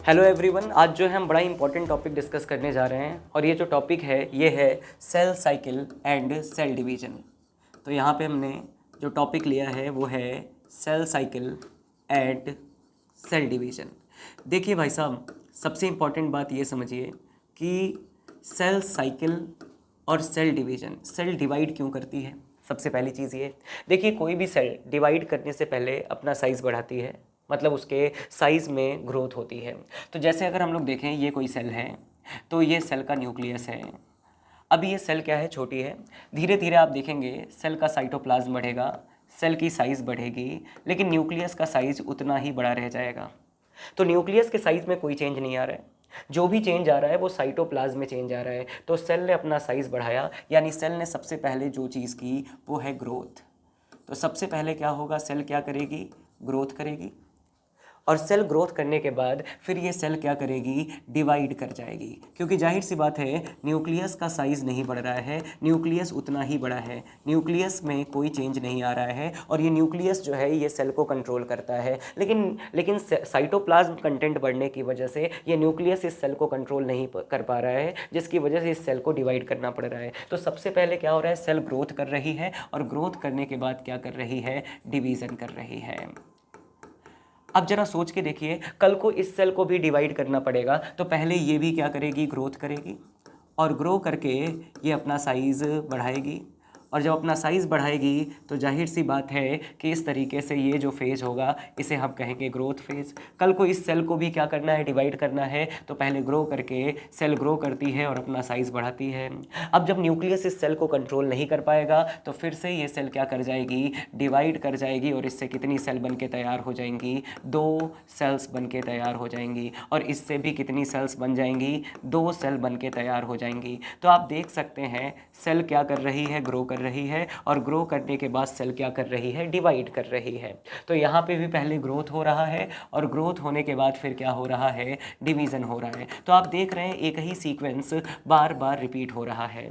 Hello everyone, आज जो है हम बड़ा इंपॉर्टेंट टॉपिक डिस्कस करने जा रहे हैं और ये जो टॉपिक है ये है cell cycle and cell division. तो यहाँ पे हमने जो टॉपिक लिया है वो है cell cycle and cell division. देखिए भाई साहब, सबसे इम्पॉर्टेंट बात ये समझिए कि सेल साइकिल और सेल डिवीजन, सेल डिवाइड क्यों करती है। सबसे पहली चीज़ ये देखिए, कोई भी सेल डिवाइड करने से पहले अपना साइज़ बढ़ाती है, मतलब उसके साइज़ में ग्रोथ होती है। तो जैसे अगर हम लोग देखें, ये कोई सेल है तो ये सेल का न्यूक्लियस है। अब ये सेल क्या है, छोटी है। धीरे धीरे आप देखेंगे सेल का साइटोप्लाज्म बढ़ेगा, सेल की साइज़ बढ़ेगी, लेकिन न्यूक्लियस का साइज़ उतना ही बड़ा रह जाएगा। तो न्यूक्लियस के साइज़ में कोई चेंज नहीं आ रहा है, जो भी चेंज आ रहा है वो साइटोप्लाज्म में चेंज आ रहा है। तो सेल ने अपना साइज़ बढ़ाया, यानी सेल ने सबसे पहले जो चीज़ की वो है ग्रोथ। तो सबसे पहले क्या होगा, सेल क्या करेगी, ग्रोथ करेगी। और सेल ग्रोथ करने के बाद फिर ये सेल क्या करेगी, डिवाइड कर जाएगी, क्योंकि जाहिर सी बात है न्यूक्लियस का साइज़ नहीं बढ़ रहा है, न्यूक्लियस उतना ही बड़ा है, न्यूक्लियस में कोई चेंज नहीं आ रहा है। और ये न्यूक्लियस जो है ये सेल को कंट्रोल करता है, लेकिन साइटोप्लाज्म कंटेंट बढ़ने की वजह से ये न्यूक्लियस इस सेल को कंट्रोल नहीं कर पा रहा है, जिसकी वजह से इस सेल को डिवाइड करना पड़ रहा है। तो सबसे पहले क्या हो रहा है, सेल ग्रोथ कर रही है और ग्रोथ करने के बाद क्या कर रही है, डिवीज़न कर रही है। अब जरा सोच के देखिए, कल को इस सेल को भी डिवाइड करना पड़ेगा, तो पहले ये भी क्या करेगी, ग्रोथ करेगी और ग्रो करके ये अपना साइज़ बढ़ाएगी। और जब अपना साइज़ बढ़ाएगी तो जाहिर सी बात है कि इस तरीके से ये जो फेज़ होगा इसे हम कहेंगे ग्रोथ फेज़। कल को इस सेल को भी क्या करना है, डिवाइड करना है, तो पहले ग्रो करके सेल ग्रो करती है और अपना साइज़ बढ़ाती है। अब जब न्यूक्लियस इस सेल को कंट्रोल नहीं कर पाएगा तो फिर से ये सेल क्या कर जाएगी, डिवाइड कर जाएगी, और इससे कितनी सेल बन के तैयार हो जाएंगी, 2 सेल्स बन के तैयार हो जाएंगी। और इससे भी कितनी सेल्स बन जाएंगी, 2 सेल बन के तैयार हो जाएंगी। तो आप देख सकते हैं सेल क्या कर रही है, ग्रो कर रही है, और ग्रो करने के बाद सेल क्या कर रही है, डिवाइड कर रही है। तो यहाँ पे भी पहले ग्रोथ हो रहा है और ग्रोथ होने के बाद फिर क्या हो रहा है, डिवीज़न हो रहा है। तो आप देख रहे हैं एक ही सीक्वेंस बार बार रिपीट हो रहा है।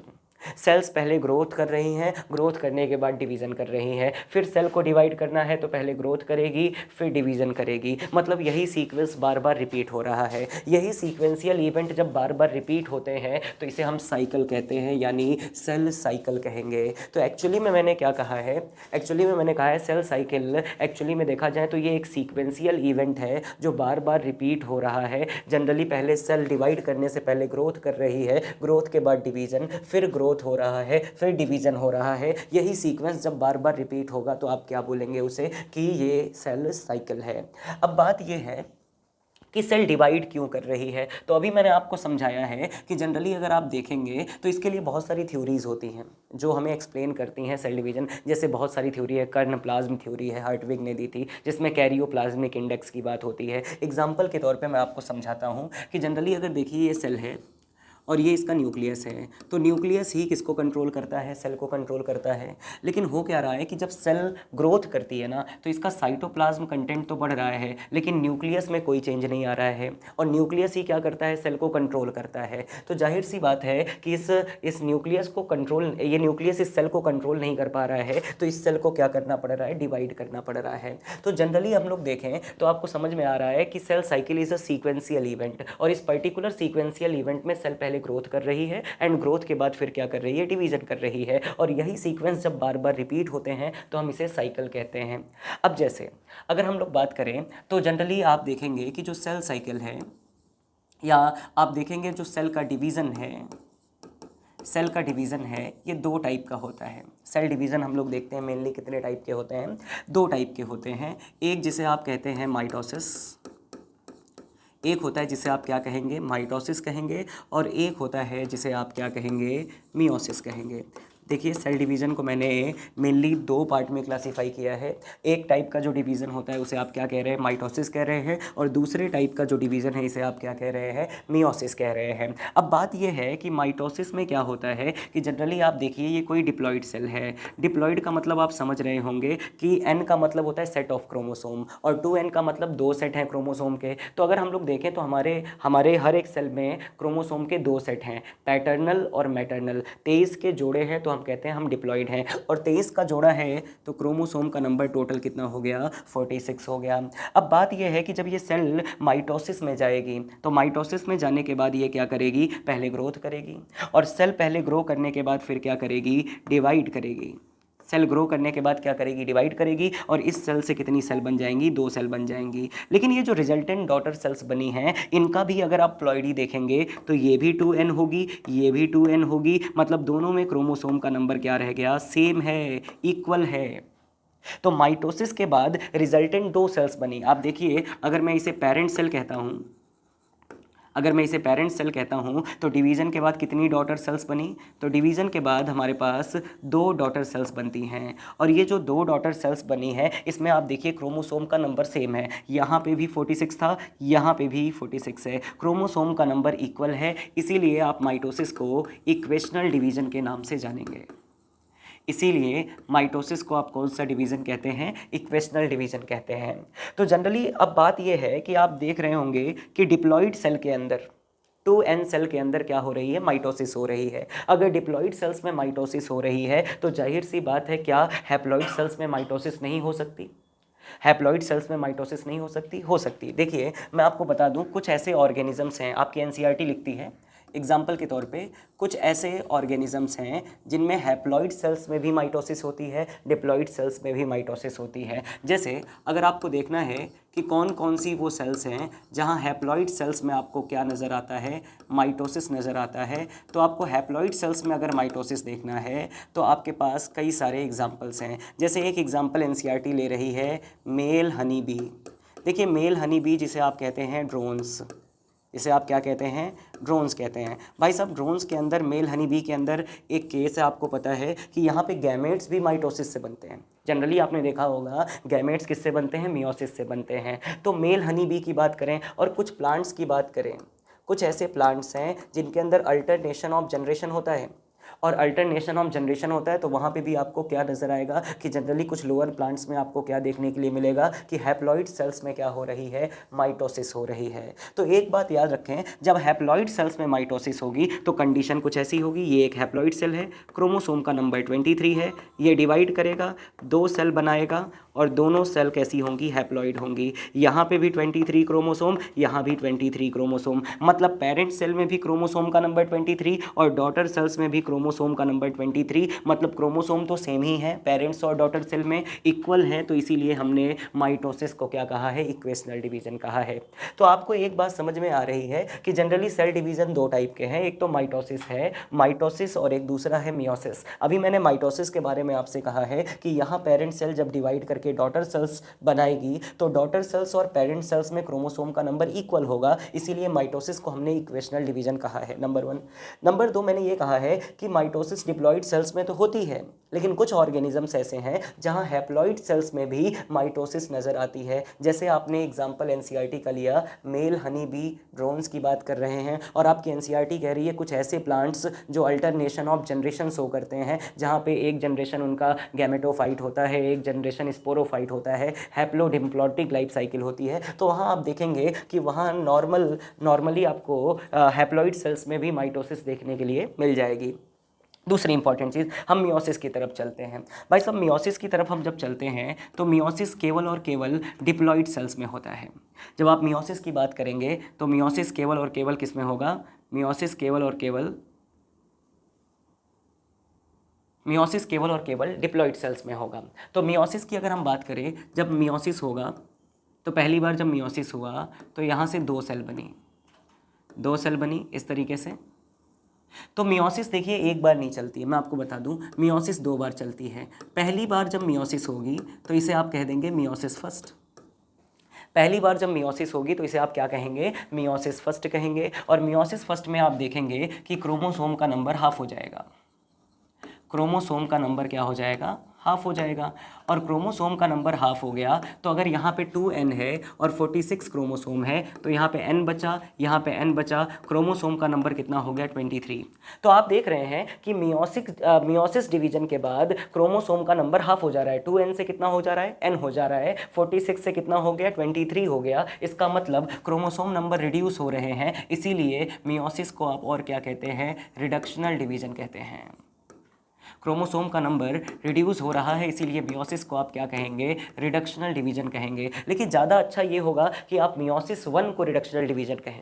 सेल्स पहले ग्रोथ कर रही हैं, ग्रोथ करने के बाद डिवीज़न कर रही हैं, फिर सेल को डिवाइड करना है तो पहले ग्रोथ करेगी फिर डिवीज़न करेगी। मतलब यही सीक्वेंस बार बार रिपीट हो रहा है। यही सीक्वेंशियल इवेंट जब बार बार रिपीट होते हैं तो इसे हम साइकिल कहते हैं, यानी सेल साइकिल कहेंगे। तो एक्चुअली में मैंने क्या कहा है, एक्चुअली में मैंने कहा है सेल साइकिल एक्चुअली में देखा जाए तो ये एक सीक्वेंशियल इवेंट है जो बार बार रिपीट हो रहा है। जनरली पहले सेल डिवाइड करने से पहले ग्रोथ कर रही है, ग्रोथ के बाद डिवीज़न, फिर ग्रोथ हो रहा है, फिर डिवीज़न हो रहा है। यही सीक्वेंस जब बार बार रिपीट होगा तो आप क्या बोलेंगे उसे, कि ये सेल साइकिल है। अब बात ये है कि सेल डिवाइड क्यों कर रही है। तो अभी मैंने आपको समझाया है कि जनरली अगर आप देखेंगे तो इसके लिए बहुत सारी थ्योरीज होती हैं जो हमें एक्सप्लेन करती हैं सेल डिवीजन। जैसे बहुत सारी थ्योरी है, कर्ण प्लाज्म थ्योरी है, हर्टविग ने दी थी, जिसमें कैरियोप्लाज्मिक इंडेक्स की बात होती है। एग्जाम्पल के तौर पर मैं आपको समझाता हूँ कि जनरली अगर देखिए ये सेल है और ये इसका न्यूक्लियस है, तो न्यूक्लियस ही किसको कंट्रोल करता है, सेल को कंट्रोल करता है। लेकिन हो क्या रहा है कि जब सेल ग्रोथ करती है ना तो इसका साइटोप्लाज्म कंटेंट तो बढ़ रहा है, लेकिन न्यूक्लियस में कोई चेंज नहीं आ रहा है, और न्यूक्लियस ही क्या करता है, सेल को कंट्रोल करता है। तो जाहिर सी बात है कि इस न्यूक्लियस को कंट्रोल, ये न्यूक्लियस इस सेल को कंट्रोल नहीं कर पा रहा है, तो इस सेल को क्या करना पड़ रहा है, डिवाइड करना पड़ रहा है। तो जनरली हम लोग देखें तो आपको समझ में आ रहा है कि cell cycle is a sequential event, और इस पर्टिकुलर सीक्वेंशियल इवेंट में सेल पहले ग्रोथ कर रही है एंड ग्रोथ के बाद फिर क्या कर रही है, डिवीजन कर रही है। और यही सीक्वेंस जब बार बार रिपीट होते हैं तो हम इसे साइकिल कहते हैं। अब जैसे अगर हम लोग बात करें तो जनरली आप देखेंगे कि जो सेल साइकिल है, या आप देखेंगे जो सेल का डिवीज़न है, सेल का डिवीज़न है ये 2 टाइप का होता है। सेल डिवीज़न हम लोग देखते हैं मेनली कितने टाइप के होते हैं, 2 टाइप के होते हैं। एक जिसे आप कहते हैं माइटोसिस, एक होता है जिसे आप क्या कहेंगे, माइटोसिस कहेंगे, और एक होता है जिसे आप क्या कहेंगे, मियोसिस कहेंगे। देखिए सेल डिवीज़न को मैंने मेनली 2 पार्ट में क्लासीफाई किया है। एक टाइप का जो डिवीज़न होता है उसे आप क्या कह रहे हैं, माइटोसिस कह रहे हैं, और दूसरे टाइप का जो डिवीज़न है इसे आप क्या कह रहे हैं, मियोसिस कह रहे हैं। अब बात यह है कि माइटोसिस में क्या होता है कि जनरली आप देखिए ये कोई डिप्लॉइड सेल है। डिप्लॉइड का मतलब आप समझ रहे होंगे कि n का मतलब होता है सेट ऑफ क्रोमोसोम, और 2n का मतलब 2 सेट हैं क्रोमोसोम के। तो अगर हम लोग देखें तो हमारे हर एक सेल में क्रोमोसोम के 2 सेट हैं, पैटर्नल और मैटरनल। 23 के जोड़े हैं तो हम कहते हैं हम डिप्लॉइड हैं। और 23 का जोड़ा है तो क्रोमोसोम का नंबर टोटल कितना हो गया, 46 हो गया। अब बात यह है कि जब ये सेल माइटोसिस में जाएगी तो माइटोसिस में जाने के बाद ये क्या करेगी, पहले ग्रोथ करेगी, और सेल पहले ग्रो करने के बाद फिर क्या करेगी, डिवाइड करेगी। सेल ग्रो करने के बाद क्या करेगी, डिवाइड करेगी, और इस सेल से कितनी सेल बन जाएंगी, 2 सेल बन जाएंगी। लेकिन ये जो रिजल्टेंट डॉटर सेल्स बनी हैं इनका भी अगर आप प्लॉइडी देखेंगे तो ये भी 2n होगी, ये भी 2n होगी, मतलब दोनों में क्रोमोसोम का नंबर क्या रह गया, सेम है, इक्वल है। तो माइटोसिस के बाद रिजल्टेंट 2 सेल्स बनी। आप देखिए, अगर मैं इसे पेरेंट सेल कहता हूँ, अगर मैं इसे पेरेंट सेल कहता हूँ तो डिवीज़न के बाद कितनी डॉटर सेल्स बनी, तो डिवीज़न के बाद हमारे पास 2 डॉटर सेल्स बनती हैं। और ये जो 2 डॉटर सेल्स बनी है इसमें आप देखिए क्रोमोसोम का नंबर सेम है, यहाँ पे भी 46 था, यहाँ पे भी 46 है, क्रोमोसोम का नंबर इक्वल है, इसीलिए आप माइटोसिस को इक्वेशनल डिवीज़न के नाम से जानेंगे। इसीलिए माइटोसिस को आप कौन सा डिवीज़न कहते हैं, इक्वेशनल डिवीज़न कहते हैं। तो जनरली अब बात यह है कि आप देख रहे होंगे कि डिप्लॉइड सेल के अंदर 2n सेल के अंदर क्या हो रही है, माइटोसिस हो रही है। अगर डिप्लॉइड सेल्स में माइटोसिस हो रही है तो जाहिर सी बात है क्या हैप्लॉइड सेल्स में माइटोसिस नहीं हो सकती, हैप्लॉइड सेल्स में माइटोसिस नहीं हो सकती, हो सकती। देखिए मैं आपको बता दूं, कुछ ऐसे ऑर्गेनिजम्स हैं, आपकी एनसीईआरटी लिखती है एग्जाम्पल के तौर पे, कुछ ऐसे ऑर्गेनिजम्स हैं जिनमें हैप्लॉइड सेल्स में भी माइटोसिस होती है, डिप्लॉइड सेल्स में भी माइटोसिस होती है। जैसे अगर आपको देखना है कि कौन कौन सी वो सेल्स हैं जहां हैप्लॉइड सेल्स में आपको क्या नज़र आता है, माइटोसिस नज़र आता है, तो आपको हैप्लॉइड सेल्स में अगर माइटोसिस देखना है तो आपके पास कई सारे एग्जाम्पल्स हैं। जैसे एक एग्जाम्पल एनसीईआरटी ले रही है, मेल हनी बी। देखिए मेल हनी बी जिसे आप कहते हैं ड्रोन्स, इसे आप क्या कहते हैं, ड्रोन्स कहते हैं। भाई साहब ड्रोन्स के अंदर, मेल हनी बी के अंदर एक केस है, आपको पता है कि यहाँ पे गैमेट्स भी माइटोसिस से बनते हैं। जनरली आपने देखा होगा गैमेट्स किससे बनते हैं, मियोसिस से बनते हैं। तो मेल हनी बी की बात करें और कुछ प्लांट्स की बात करें, कुछ ऐसे प्लांट्स हैं जिनके अंदर अल्टरनेशन ऑफ जनरेशन होता है, और अल्टरनेशन ऑफ जनरेशन होता है तो वहाँ पे भी आपको क्या नज़र आएगा कि जनरली कुछ लोअर प्लांट्स में आपको क्या देखने के लिए मिलेगा कि हैप्लॉइड सेल्स में क्या हो रही है, माइटोसिस हो रही है। तो एक बात याद रखें, जब हैप्लॉइड सेल्स में माइटोसिस होगी तो कंडीशन कुछ ऐसी होगी, ये एक हैप्लॉइड सेल है, क्रोमोसोम का नंबर 23 है, ये डिवाइड करेगा, 2 सेल बनाएगा, और दोनों सेल कैसी होंगी, हैप्लॉइड होंगी। यहाँ पे भी 23 क्रोमोसोम, यहाँ भी 23 क्रोमोसोम, मतलब पेरेंट सेल में भी क्रोमोसोम का नंबर 23 और डॉटर सेल्स में भी क्रोमोसोम का नंबर 23, मतलब क्रोमोसोम तो सेम ही है, पेरेंट्स और डॉटर सेल में इक्वल है, तो इसीलिए हमने माइटोसिस को क्या कहा है, इक्वेशनल डिवीजन कहा है। तो आपको एक बात समझ में आ रही है कि जनरली सेल डिवीजन 2 टाइप के हैं, एक तो माइटोसिस है, माइटोसिस, और एक दूसरा है मियोसिस। अभी मैंने माइटोसिस के बारे में आपसे कहा है कि यहाँ पेरेंट सेल जब डिवाइड करके डॉटर सेल्स बनाएगी तो डॉटर सेल्स और पेरेंट सेल्स में क्रोमोसोम का नंबर इक्वल होगा, इसीलिए माइटोसिस को हमने इक्वेशनल डिवीजन कहा है, नंबर 1। नंबर 2 मैंने ये कहा है कि माइटोसिस डिप्लॉइड सेल्स में तो होती है, लेकिन कुछ ऑर्गेनिजम्स ऐसे हैं जहां हैप्लॉइड सेल्स में भी माइटोसिस नजर आती है। जैसे आपने एग्जांपल एनसीईआरटी का लिया, मेल हनी बी ड्रोन्स की बात कर रहे हैं, और आपकी एनसीईआरटी कह रही है कुछ ऐसे प्लांट्स जो अल्टरनेशन ऑफ जनरेशन शो करते हैं, जहां पे एक जनरेशन उनका गैमेटोफाइट होता है, एक जनरेशन स्पोरोफाइट होता है, हैप्लोडिप्लॉइडिक लाइफ साइकिल होती है। तो वहाँ आप देखेंगे कि वहाँ नॉर्मली आपको हैप्लॉइड सेल्स में भी माइटोसिस देखने के लिए मिल जाएगी। दूसरी इंपॉर्टेंट चीज़, हम मियोसिस की तरफ चलते हैं। भाई साहब मियोसिस की तरफ हम जब चलते हैं तो मियोसिस केवल और केवल डिप्लॉइड सेल्स में होता है। जब आप मियोसिस की बात करेंगे तो मियोसिस केवल और केवल किस में होगा, मियोसिस केवल और केवल डिप्लॉइड सेल्स में होगा। तो मियोसिस की अगर हम बात करें, जब मियोसिस होगा तो पहली बार जब मियोसिस हुआ तो यहाँ से 2 सेल बनी इस तरीके से। तो मियोसिस देखिए एक बार नहीं चलती है, मैं आपको बता दूं, मियोसिस 2 बार चलती है। पहली बार जब मियोसिस होगी तो इसे आप कह देंगे मियोसिस फर्स्ट। पहली बार जब मियोसिस होगी तो इसे आप क्या कहेंगे, मियोसिस फर्स्ट कहेंगे। और मियोसिस फर्स्ट में आप देखेंगे कि क्रोमोसोम का नंबर हाफ हो जाएगा, क्रोमोसोम का नंबर क्या हो जाएगा, हाफ हो जाएगा। और क्रोमोसोम का नंबर हाफ हो गया तो अगर यहाँ पे 2n है और 46 क्रोमोसोम है तो यहाँ पे n बचा, यहाँ पे n बचा, क्रोमोसोम का नंबर कितना हो गया, 23। तो आप देख रहे हैं कि मियोसिस डिवीजन के बाद क्रोमोसोम का नंबर हाफ हो जा रहा है, 2n से कितना हो जा रहा है, n हो जा रहा है, 46 से कितना हो गया, 23 हो गया। इसका मतलब क्रोमोसोम नंबर रिड्यूस हो रहे हैं, इसीलिए मियोसिस को आप और क्या कहते हैं, रिडक्शनल डिवीजन कहते हैं। क्रोमोसोम का नंबर रिड्यूस हो रहा है, इसीलिए मियोसिस को आप क्या कहेंगे, रिडक्शनल डिवीजन कहेंगे। लेकिन ज़्यादा अच्छा ये होगा कि आप मियोसिस 1 को रिडक्शनल डिवीजन कहें,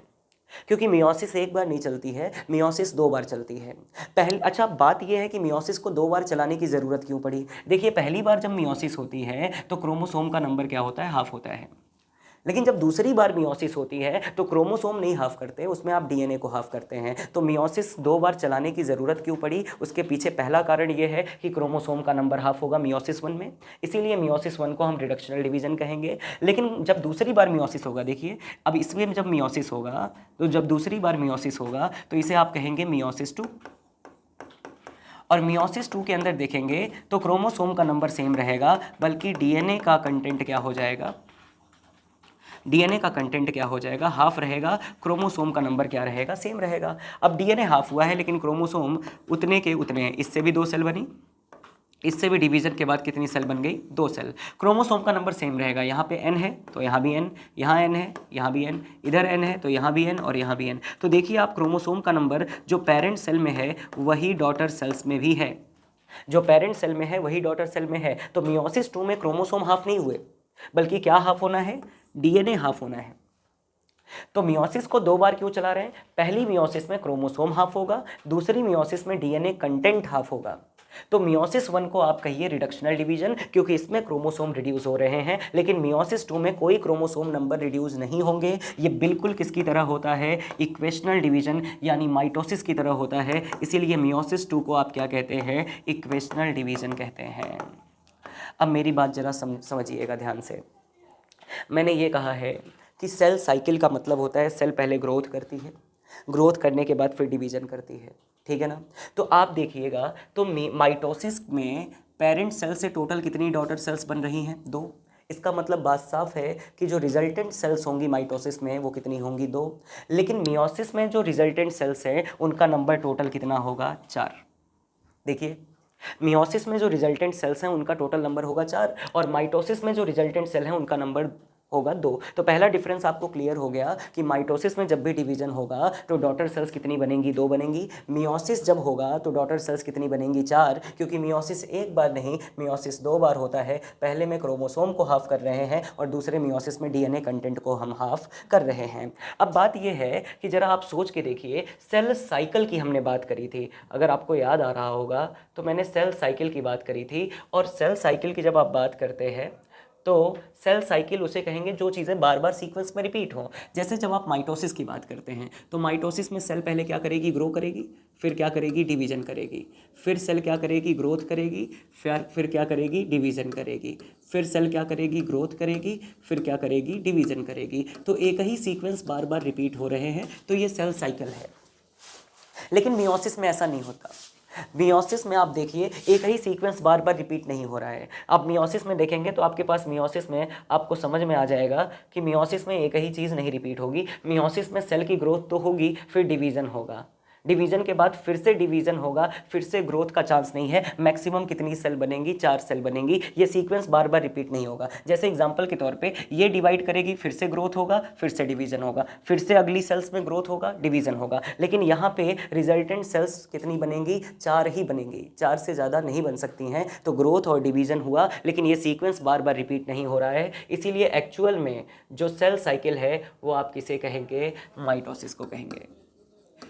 क्योंकि मियोसिस एक बार नहीं चलती है, मियोसिस 2 बार चलती है। अच्छा, बात यह है कि मियोसिस को 2 बार चलाने की ज़रूरत क्यों पड़ी। देखिए, पहली बार जब मियोसिस होती है तो क्रोमोसोम का नंबर क्या होता है, हाफ होता है। लेकिन जब दूसरी बार मियोसिस होती है तो क्रोमोसोम नहीं हाफ करते, उसमें आप डीएनए को हाफ करते हैं। तो मियोसिस 2 बार चलाने की ज़रूरत क्यों पड़ी, उसके पीछे पहला कारण ये है कि क्रोमोसोम का नंबर हाफ होगा मियोसिस 1 में, इसीलिए मियोसिस 1 को हम रिडक्शनल डिवीजन कहेंगे। लेकिन जब दूसरी बार मियोसिस होगा, देखिए अब इसमें जब मियोसिस होगा, तो जब दूसरी बार मियोसिस होगा तो इसे आप कहेंगे मियोसिस 2। और मियोसिस 2 के अंदर देखेंगे तो क्रोमोसोम का नंबर सेम रहेगा, बल्कि डीएनए का कंटेंट क्या हो जाएगा, डीएनए का कंटेंट क्या हो जाएगा, हाफ रहेगा। क्रोमोसोम का नंबर क्या रहेगा, सेम रहेगा। अब डीएनए हाफ हुआ है लेकिन क्रोमोसोम उतने के उतने हैं, इससे भी 2 सेल बनी, इससे भी डिवीजन के बाद कितनी सेल बन गई, 2 सेल। क्रोमोसोम का नंबर सेम रहेगा, यहाँ पे n है तो यहाँ भी n, यहाँ n है यहाँ भी n, इधर n है तो यहाँ भी n और यहाँ भी n। तो देखिए आप, क्रोमोसोम का नंबर जो पेरेंट सेल में है वही डॉटर सेल्स में भी है, जो पेरेंट सेल में है वही डॉटर सेल में है। तो मियोसिस 2 में क्रोमोसोम हाफ नहीं हुए, बल्कि क्या हाफ होना है, डीएनए हाफ होना है। तो मियोसिस को 2 बार क्यों चला रहे हैं, पहली मियोसिस में क्रोमोसोम हाफ होगा, दूसरी मियोसिस में डीएनए कंटेंट हाफ होगा। तो मियोसिस 1 को आप कहिए रिडक्शनल डिवीजन, क्योंकि इसमें क्रोमोसोम रिड्यूस हो रहे हैं। लेकिन मियोसिस 2 में कोई क्रोमोसोम नंबर रिड्यूस नहीं होंगे, ये बिल्कुल किसकी तरह होता है, इक्वेशनल डिवीजन यानी माइटोसिस की तरह होता है। इसीलिए मियोसिस 2 को आप क्या कहते हैं, इक्वेशनल डिवीजन कहते हैं। अब मेरी बात जरा समझिएगा ध्यान से। मैंने ये कहा है कि सेल साइकिल का मतलब होता है सेल पहले ग्रोथ करती है, ग्रोथ करने के बाद फिर डिवीजन करती है, ठीक है ना। तो आप देखिएगा, तो माइटोसिस में पेरेंट सेल से टोटल कितनी डॉटर सेल्स बन रही हैं, 2। इसका मतलब बात साफ है कि जो रिजल्टेंट सेल्स होंगी माइटोसिस में वो कितनी होंगी, 2। लेकिन मियोसिस में जो रिजल्टेंट सेल्स हैं उनका नंबर टोटल कितना होगा, 4। देखिए, मियोसिस में जो रिजल्टेंट सेल्स हैं उनका टोटल नंबर होगा 4, और माइटोसिस में जो रिजल्टेंट सेल हैं उनका नंबर होगा 2। तो पहला डिफरेंस आपको क्लियर हो गया कि माइटोसिस में जब भी डिवीजन होगा तो डॉटर सेल्स कितनी बनेंगी, 2 बनेंगी। मियोसिस जब होगा तो डॉटर सेल्स कितनी बनेंगी, 4, क्योंकि मियोसिस एक बार नहीं, मियोसिस 2 बार होता है। पहले में क्रोमोसोम को हाफ कर रहे हैं और दूसरे मियोसिस में डीएनए कंटेंट को हम हाफ कर रहे हैं। अब बात यह है कि जरा आप सोच के देखिए, सेल साइकिल की हमने बात करी थी, अगर आपको याद आ रहा होगा तो मैंने सेल साइकिल की बात करी थी। और सेल साइकिल की जब आप बात करते हैं तो सेल साइकिल उसे कहेंगे जो चीज़ें बार बार सीक्वेंस में रिपीट हों। जैसे जब आप माइटोसिस की बात करते हैं तो माइटोसिस में सेल पहले क्या करेगी, ग्रो करेगी, फिर क्या करेगी, डिवीजन करेगी, फिर सेल क्या करेगी, ग्रोथ करेगी, फिर क्या करेगी, डिवीजन करेगी, फिर सेल क्या करेगी, ग्रोथ करेगी, फिर क्या करेगी, डिवीजन करेगी। तो एक ही सीक्वेंस बार बार रिपीट हो रहे हैं, तो ये सेल साइकिल है। लेकिन मियोसिस में ऐसा नहीं होता। मियोसिस में आप देखिए एक ही सीक्वेंस बार बार रिपीट नहीं हो रहा है। आप मियोसिस में देखेंगे तो आपके पास मियोसिस में आपको समझ में आ जाएगा कि मियोसिस में एक ही चीज़ नहीं रिपीट होगी। मियोसिस में सेल की ग्रोथ तो होगी, फिर डिवीज़न होगा, डिवीज़न के बाद फिर से डिवीज़न होगा, फिर से ग्रोथ का चांस नहीं है। मैक्सिमम कितनी सेल बनेंगी, 4 सेल बनेंगी। ये सीक्वेंस बार बार रिपीट नहीं होगा। जैसे एग्जांपल के तौर पे ये डिवाइड करेगी, फिर से ग्रोथ होगा, फिर से डिवीज़न होगा, फिर से अगली सेल्स में ग्रोथ होगा, डिवीज़न होगा। लेकिन यहाँ पे रिजल्टेंट सेल्स कितनी बनेंगी, 4 ही बनेंगी, 4 से ज़्यादा नहीं बन सकती हैं। तो ग्रोथ और डिवीज़न हुआ, लेकिन ये सीक्वेंस बार बार रिपीट नहीं हो रहा है। इसीलिए एक्चुअल में जो सेल साइकिल है वो आप किसे कहेंगे, माइटोसिस को कहेंगे।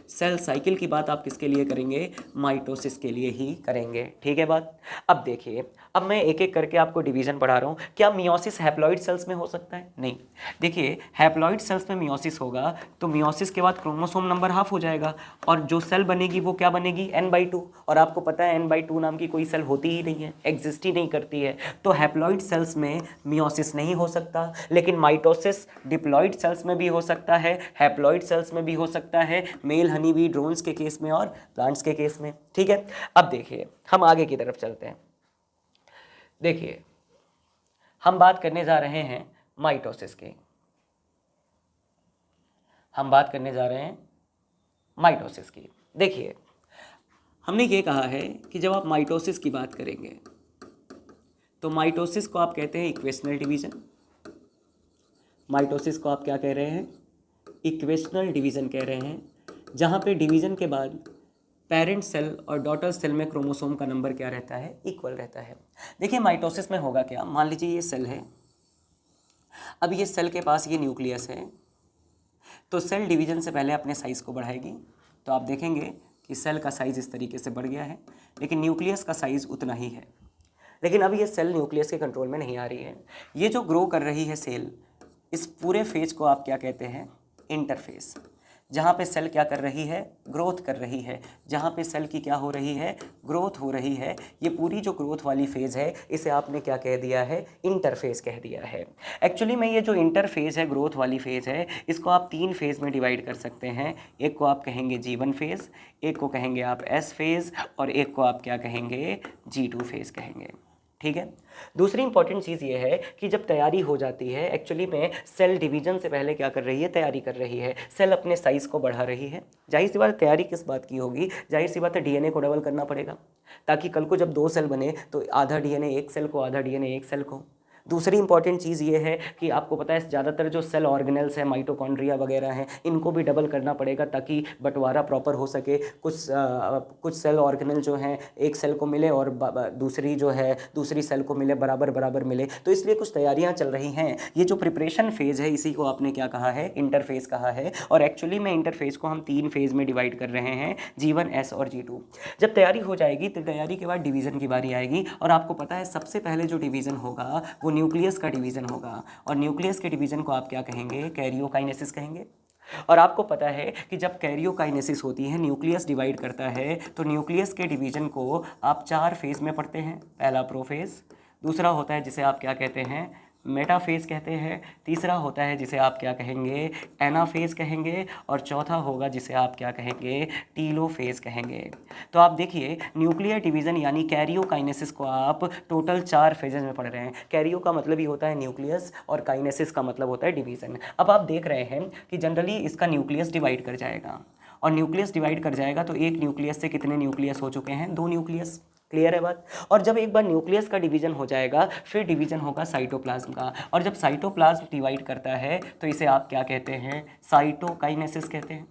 सेल साइकिल की बात आप किसके लिए करेंगे, माइटोसिस के लिए ही करेंगे, ठीक है बात। अब देखिए, अब मैं एक एक करके आपको डिवीज़न पढ़ा रहा हूँ। क्या मियोसिस हैप्लॉइड सेल्स में हो सकता है, नहीं। देखिए, हैप्लॉइड सेल्स में मियोसिस होगा तो मियोसिस के बाद क्रोमोसोम नंबर हाफ हो जाएगा, और जो सेल बनेगी वो क्या बनेगी, n/2। और आपको पता है n/2 नाम की कोई सेल होती ही नहीं है, एग्जिस्ट ही नहीं करती है। तो हैप्लॉइड सेल्स में मियोसिस नहीं हो सकता। लेकिन माइटोसिस डिप्लॉइड सेल्स में भी हो सकता है, हैप्लॉइड सेल्स में भी हो सकता है, मेल हनी बी ड्रोन्स के केस में और प्लांट्स के केस में, ठीक है। अब देखिए, हम आगे की तरफ चलते हैं। देखिए, हम बात करने जा रहे हैं माइटोसिस की, हम बात करने जा रहे हैं माइटोसिस की। देखिए, हमने ये कहा है कि जब आप माइटोसिस की बात करेंगे तो माइटोसिस को आप कहते हैं इक्वेशनल डिवीजन। माइटोसिस को आप क्या कह रहे हैं, इक्वेशनल डिवीजन कह रहे हैं, जहाँ पे डिवीजन के बाद पेरेंट सेल और डॉटर सेल में क्रोमोसोम का नंबर क्या रहता है, इक्वल रहता है। देखिए माइटोसिस में होगा क्या, मान लीजिए ये सेल है, अब ये सेल के पास ये न्यूक्लियस है, तो सेल डिवीजन से पहले अपने साइज़ को बढ़ाएगी, तो आप देखेंगे कि सेल का साइज़ इस तरीके से बढ़ गया है, लेकिन न्यूक्लियस का साइज़ उतना ही है। लेकिन अब ये सेल न्यूक्लियस के कंट्रोल में नहीं आ रही है। ये जो ग्रो कर रही है सेल, इस पूरे फेज को आप क्या कहते हैं, इंटरफेस। जहाँ पे सेल क्या कर रही है, ग्रोथ कर रही है, जहाँ पे सेल की क्या हो रही है, ग्रोथ हो रही है, ये पूरी जो ग्रोथ वाली फेज़ है इसे आपने क्या कह दिया है, इंटरफेस कह दिया है। एक्चुअली में ये जो इंटरफेस है, ग्रोथ वाली फेज़ है, इसको आप 3 फेज़ में डिवाइड कर सकते हैं। एक को आप कहेंगे G1 फेज़, एक को कहेंगे आप S फेज़, और एक को आप क्या कहेंगे, G2 फेज़ कहेंगे। ठीक है। दूसरी इंपॉर्टेंट चीज़ ये है कि जब तैयारी हो जाती है, एक्चुअली में सेल डिवीजन से पहले क्या कर रही है, तैयारी कर रही है, सेल अपने साइज़ को बढ़ा रही है। जाहिर सी बात है, तैयारी किस बात की होगी, जाहिर सी बात है डीएनए को डबल करना पड़ेगा, ताकि कल को जब 2 सेल बने तो आधा डीएनए एक सेल को, आधा डीएनए एक सेल को। दूसरी इंपॉर्टेंट चीज़ ये है कि आपको पता है ज़्यादातर जो सेल ऑर्गेनेल्स हैं, माइटोकॉन्ड्रिया वगैरह हैं, इनको भी डबल करना पड़ेगा ताकि बंटवारा प्रॉपर हो सके। कुछ सेल ऑर्गेनल जो हैं एक सेल को मिले और दूसरी जो है दूसरी सेल को मिले, बराबर बराबर मिले, तो इसलिए कुछ तैयारियां चल रही हैं। ये जो प्रिपरेशन फेज़ है इसी को आपने क्या कहा है, इंटरफेस कहा है। और एक्चुअली में इंटरफेस को हम 3 फेज़ में डिवाइड कर रहे हैं, G1, S और G2। जब तैयारी हो जाएगी तो तैयारी के बाद डिवीज़न की बारी आएगी, और आपको पता है सबसे पहले जो डिवीज़न होगा वो न्यूक्लियस का डिवीज़न होगा, और न्यूक्लियस के डिवीज़न को आप क्या कहेंगे, कैरियोकाइनेसिस कहेंगे। और आपको पता है कि जब कैरियोकाइनेसिस होती है, न्यूक्लियस डिवाइड करता है, तो न्यूक्लियस के डिवीज़न को आप 4 फेज़ में पढ़ते हैं। पहला प्रोफेज़, दूसरा होता है जिसे आप क्या कहते हैं, मेटाफेज़ कहते हैं, तीसरा होता है जिसे आप क्या कहेंगे, एनाफेज़ कहेंगे, और चौथा होगा जिसे आप क्या कहेंगे, टीलोफेज़ कहेंगे। तो आप देखिए न्यूक्लियर डिवीज़न यानी कैरियोकाइनेसिस को आप टोटल 4 फेजेस में पढ़ रहे हैं। कैरियो का मतलब ही होता है न्यूक्लियस, और काइनेसिस का मतलब होता है डिवीज़न। अब आप देख रहे हैं कि जनरली इसका न्यूक्लियस डिवाइड कर जाएगा, और न्यूक्लियस डिवाइड कर जाएगा तो एक न्यूक्लियस से कितने न्यूक्लियस हो चुके हैं, 2 न्यूक्लियस। क्लियर है बात। और जब एक बार न्यूक्लियस का डिवीजन हो जाएगा फिर डिवीजन होगा साइटोप्लाज्म का, और जब साइटोप्लाज्म डिवाइड करता है तो इसे आप क्या कहते हैं, साइटोकाइनेसिस कहते हैं।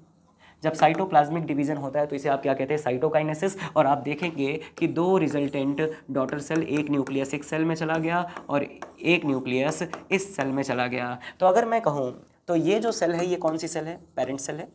जब साइटोप्लाज्मिक डिवीजन होता है तो इसे आप क्या कहते हैं, साइटोकाइनेसिस। और आप देखेंगे कि 2 रिजल्टेंट डॉटर सेल, एक न्यूक्लियस एक सेल में चला गया और एक न्यूक्लियस इस सेल में चला गया। तो अगर मैं कहूँ तो ये जो सेल है ये कौन सी सेल है, पेरेंट सेल है,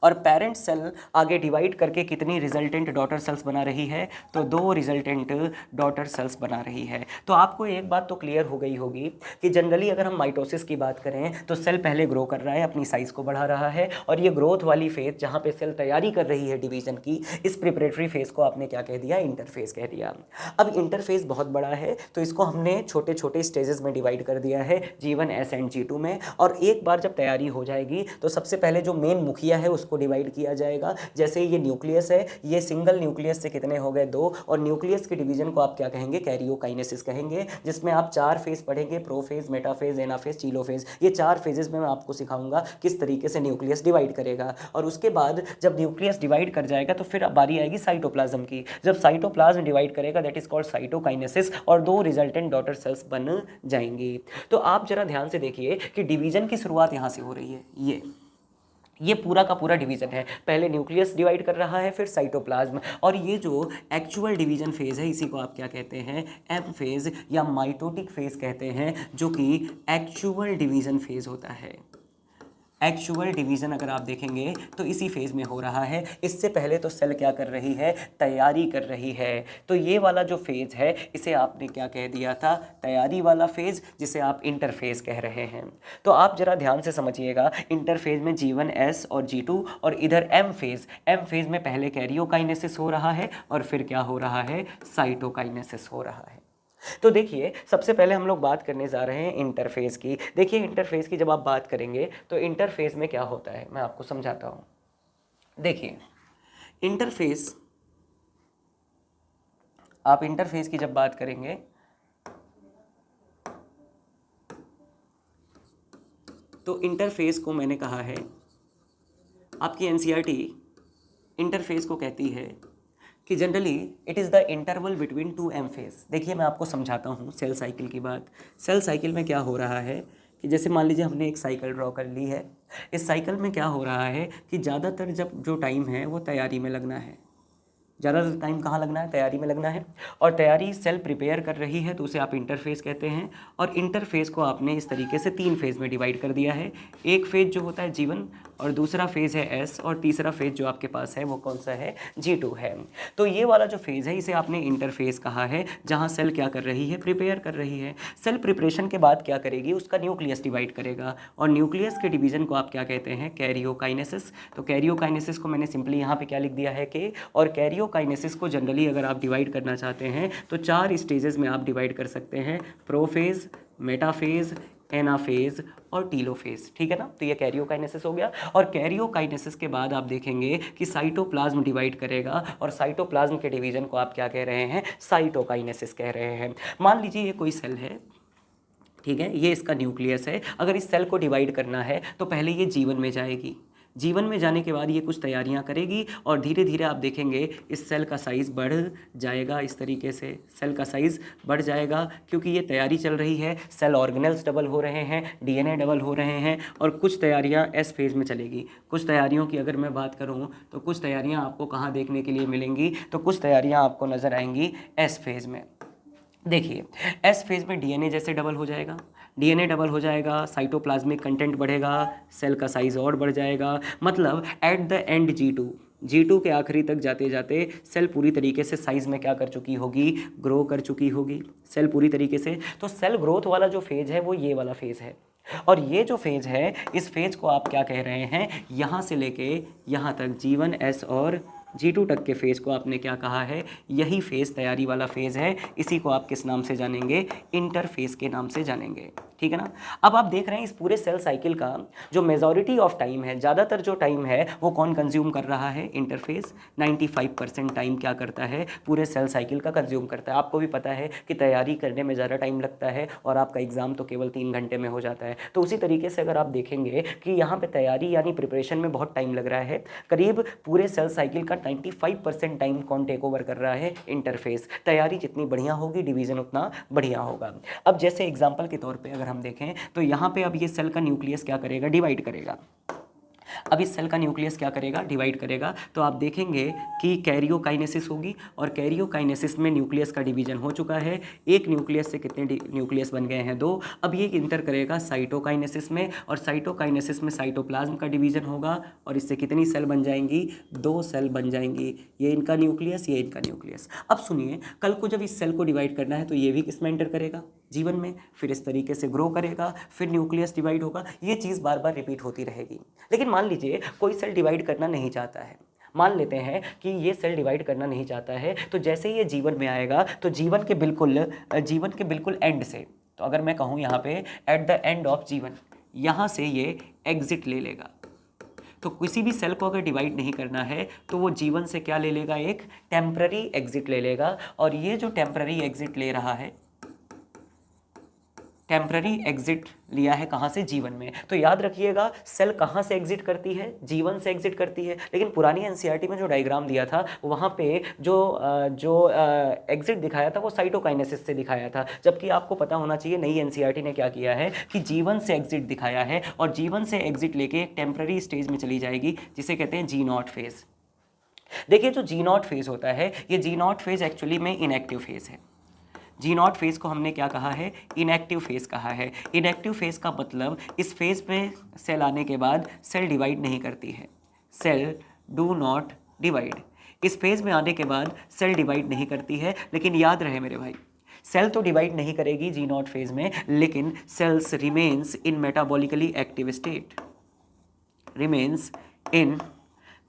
और पेरेंट सेल आगे डिवाइड करके कितनी रिजल्टेंट डॉटर सेल्स बना रही है, तो 2 रिजल्टेंट डॉटर सेल्स बना रही है। तो आपको एक बात तो क्लियर हो गई होगी कि जनरली अगर हम माइटोसिस की बात करें तो सेल पहले ग्रो कर रहा है, अपनी साइज को बढ़ा रहा है, और ये ग्रोथ वाली फेज जहाँ पे सेल तैयारी कर रही है डिवीजन की, इस प्रिपरेटरी फेज को आपने क्या कह दिया, इंटरफेज कह दिया। अब इंटरफेज बहुत बड़ा है तो इसको हमने छोटे छोटे स्टेजेस में डिवाइड कर दिया है, G1, S एंड G2 में। और एक बार जब तैयारी हो जाएगी तो सबसे पहले जो मेन मुखिया है उसको डिवाइड किया जाएगा। जैसे ये न्यूक्लियस है, ये सिंगल न्यूक्लियस से कितने हो गए, 2, और न्यूक्लियस के डिवीजन को आप क्या कहेंगे, कैरियोकाइनेसिस कहेंगे, जिसमें आप 4 फेज पढ़ेंगे, प्रोफेज, मेटाफेज, एनाफेज, टीलोफेज। ये 4 फेजेस में मैं आपको सिखाऊंगा किस तरीके से न्यूक्लियस डिवाइड करेगा। और उसके बाद जब न्यूक्लियस डिवाइड कर जाएगा तो फिर बारी आएगी साइटोप्लाज्म की। जब साइटोप्लाज्म डिवाइड करेगा दैट इज कॉल्ड साइटोकाइनेसिस, और 2 रिजल्टेंट डॉटर सेल्स बन जाएंगी। तो आप जरा ध्यान से देखिए कि डिवीजन की शुरुआत यहाँ से हो रही है। ये पूरा का पूरा डिवीजन है, पहले न्यूक्लियस डिवाइड कर रहा है, फिर साइटोप्लाज्म। और ये जो एक्चुअल डिवीजन फेज है इसी को आप क्या कहते हैं, एम फेज या माइटोटिक फेज कहते हैं, जो कि एक्चुअल डिवीजन फेज होता है। एक्चुअल डिवीज़न अगर आप देखेंगे तो इसी फेज़ में हो रहा है। इससे पहले तो सेल क्या कर रही है, तैयारी कर रही है। तो ये वाला जो फेज़ है इसे आपने क्या कह दिया था, तैयारी वाला फेज़, जिसे आप इंटरफेज़ कह रहे हैं। तो आप जरा ध्यान से समझिएगा, इंटरफेज़ में G1, S और G2, और इधर एम फेज़ में पहले कैरियोकाइनेसिस हो रहा है और फिर क्या हो रहा है, साइटोकाइनेसिस हो रहा है। तो देखिए सबसे पहले हम लोग बात करने जा रहे हैं इंटरफेस की। देखिए इंटरफेस की जब आप बात करेंगे तो इंटरफेस में क्या होता है मैं आपको समझाता हूँ। देखिए इंटरफेस, आप इंटरफेस की जब बात करेंगे तो इंटरफेस को मैंने कहा है, आपकी एनसीईआरटी इंटरफेस को कहती है कि generally it is the interval between 2 M phase. देखिए मैं आपको समझाता हूँ सेल साइकिल की बात। सेल साइकिल में क्या हो रहा है कि जैसे मान लीजिए हमने एक साइकिल ड्रॉ कर ली है। इस साइकिल में क्या हो रहा है कि ज़्यादातर जब जो टाइम है वो तैयारी में लगना है, ज़्यादातर टाइम कहाँ लगना है, तैयारी में लगना है। और तैयारी सेल प्रिपेयर कर रही है तो उसे आप इंटरफेस कहते हैं। और इंटरफेस को आपने इस तरीके से 3 फेज़ में डिवाइड कर दिया है। एक फेज़ जो होता है G1, और दूसरा फेज़ है S, और तीसरा फेज़ जो आपके पास है वो कौन सा है, G2 है। तो ये वाला जो फेज़ है इसे आपने इंटरफेस कहा है, जहाँ सेल क्या कर रही है, प्रिपेयर कर रही है। सेल प्रिपरेशन के बाद क्या करेगी, उसका न्यूक्लियस डिवाइड करेगा, और न्यूक्लियस के डिवीजन को आप क्या कहते हैं, कैरियोकाइनेसिस। तो कैरियोकाइनेसिस को मैंने सिंपली यहाँ पे क्या लिख दिया है कि, और कैरियोकाइनेसिस को जनरली अगर आप डिवाइड करना चाहते हैं तो 4 स्टेजेस में आप डिवाइड कर सकते हैं, प्रोफेज, मेटाफेज, एनाफेज और टीलोफेज। ठीक है ना। तो ये कैरियोकाइनेसिस हो गया। और कैरियोकाइनेसिस के बाद आप देखेंगे कि साइटोप्लाज्म डिवाइड करेगा, और साइटोप्लाज्म के डिवीजन को आप क्या कह रहे हैं, साइटोकाइनेसिस कह रहे हैं। मान लीजिए ये कोई सेल है, ठीक है, ये इसका न्यूक्लियस है। अगर इस सेल को डिवाइड करना है तो पहले ये जीवन में जाएगी, जीवन में जाने के बाद ये कुछ तैयारियां करेगी, और धीरे धीरे आप देखेंगे इस सेल का साइज़ बढ़ जाएगा। इस तरीके से सेल का साइज़ बढ़ जाएगा क्योंकि ये तैयारी चल रही है। सेल ऑर्गेनेल्स डबल हो रहे हैं, डीएनए डबल हो रहे हैं, और कुछ तैयारियां एस फेज़ में चलेगी। कुछ तैयारियों की अगर मैं बात करूं तो कुछ तैयारियां आपको कहाँ देखने के लिए मिलेंगी, तो कुछ तैयारियां आपको नज़र आएंगी एस फेज़ में। देखिए एस फेज़ में डीएनए जैसे डबल हो जाएगा, डीएनए डबल हो जाएगा, साइटोप्लाज्मिक कंटेंट बढ़ेगा, सेल का साइज़ और बढ़ जाएगा। मतलब एट द एंड G2 के आखिरी तक जाते जाते सेल पूरी तरीके से साइज़ में क्या कर चुकी होगी, ग्रो कर चुकी होगी सेल पूरी तरीके से। तो सेल ग्रोथ वाला जो फेज़ है वो ये वाला फेज़ है, और ये जो फेज़ है इस फेज़ को आप क्या कह रहे हैं, यहाँ से लेके यहाँ तक G1, S और G2 तक के फेज़ को आपने क्या कहा है, यही फेज़ तैयारी वाला फेज़ है। इसी को आप किस नाम से जानेंगे, इंटरफेस के नाम से जानेंगे। ठीक है ना। अब आप देख रहे हैं इस पूरे सेल साइकिल का जो मेजॉरिटी ऑफ टाइम है, ज़्यादातर जो टाइम है वो कौन कंज्यूम कर रहा है, इंटरफेस। 95% टाइम क्या करता है, पूरे सेल साइकिल का कंज्यूम करता है। आपको भी पता है कि तैयारी करने में ज़्यादा टाइम लगता है और आपका एग्जाम तो केवल 3 घंटे में हो जाता है। तो उसी तरीके से अगर आप देखेंगे कि यहाँ पे तैयारी यानी प्रिपरेशन में बहुत टाइम लग रहा है, करीब पूरे सेल साइकिल का 95% टाइम कौन टेक ओवर कर रहा है, इंटरफेस। तैयारी जितनी बढ़िया होगी डिवीज़न उतना बढ़िया होगा। अब जैसे एग्जाम्पल के तौर पर अगर हम देखें तो यहाँ पे अब ये सेल का न्यूक्लियस क्या करेगा, डिवाइड करेगा। अब इस सेल का न्यूक्लियस क्या करेगा, डिवाइड करेगा। तो आप देखेंगे कि कैरियोकाइनेसिस होगी, और कैरियोकाइनेसिस में न्यूक्लियस का डिवीजन हो चुका है। एक न्यूक्लियस से कितने न्यूक्लियस बन गए हैं, 2। अब ये इंटर करेगा साइटोकाइनेसिस में, और साइटोकाइनेसिस में साइटोप्लाज्म का डिवीजन होगा, और इससे कितनी सेल बन जाएंगी, 2 सेल बन जाएंगी। ये इनका न्यूक्लियस, ये इनका न्यूक्लियस। अब सुनिए, कल को जब इस सेल को डिवाइड करना है तो ये भी किसमें एंटर करेगा, जीवन में, फिर इस तरीके से ग्रो करेगा, फिर न्यूक्लियस डिवाइड होगा। ये चीज़ बार बार रिपीट होती रहेगी। लेकिन मान लीजिए कोई सेल डिवाइड करना नहीं चाहता है, मान लेते हैं कि ये सेल डिवाइड करना नहीं चाहता है, तो जैसे ये जीवन में आएगा तो जीवन के बिल्कुल एंड से, तो अगर मैं कहूँ यहाँ पे एट द एंड ऑफ जीवन, यहाँ से ये एग्जिट ले लेगा। तो किसी भी सेल को अगर डिवाइड नहीं करना है तो वो जीवन से क्या ले लेगा, एक टेम्पररी एग्जिट ले लेगा। और ये जो टेम्पररी एग्जिट ले रहा है, टेम्पररी एग्जिट लिया है कहाँ से, जीवन में। तो याद रखिएगा सेल कहाँ से एग्जिट करती है, जीवन से एग्जिट करती है। लेकिन पुरानी एनसीईआरटी में जो डायग्राम दिया था वहाँ पे जो एग्जिट दिखाया था वो साइटोकाइनेसिस से दिखाया था, जबकि आपको पता होना चाहिए नई एनसीईआरटी ने क्या किया है कि जीवन से एग्जिट दिखाया है, और जीवन से एग्जिट लेके एक टेम्पररी स्टेज में चली जाएगी जिसे कहते हैं G0 फेज। देखिए जो G0 फेज होता है, ये G0 फेज एक्चुअली में इनएक्टिव फेज है। G0 फेज़ को हमने क्या कहा है, इनएक्टिव फेज़ कहा है। इनएक्टिव फेज़ का मतलब इस फेज़ में सेल आने के बाद सेल डिवाइड नहीं करती है, सेल डू नॉट डिवाइड। इस फेज़ में आने के बाद सेल डिवाइड नहीं करती है। लेकिन याद रहे मेरे भाई, सेल तो डिवाइड नहीं करेगी G0 फेज़ में, लेकिन cells remains in metabolically active state, remains in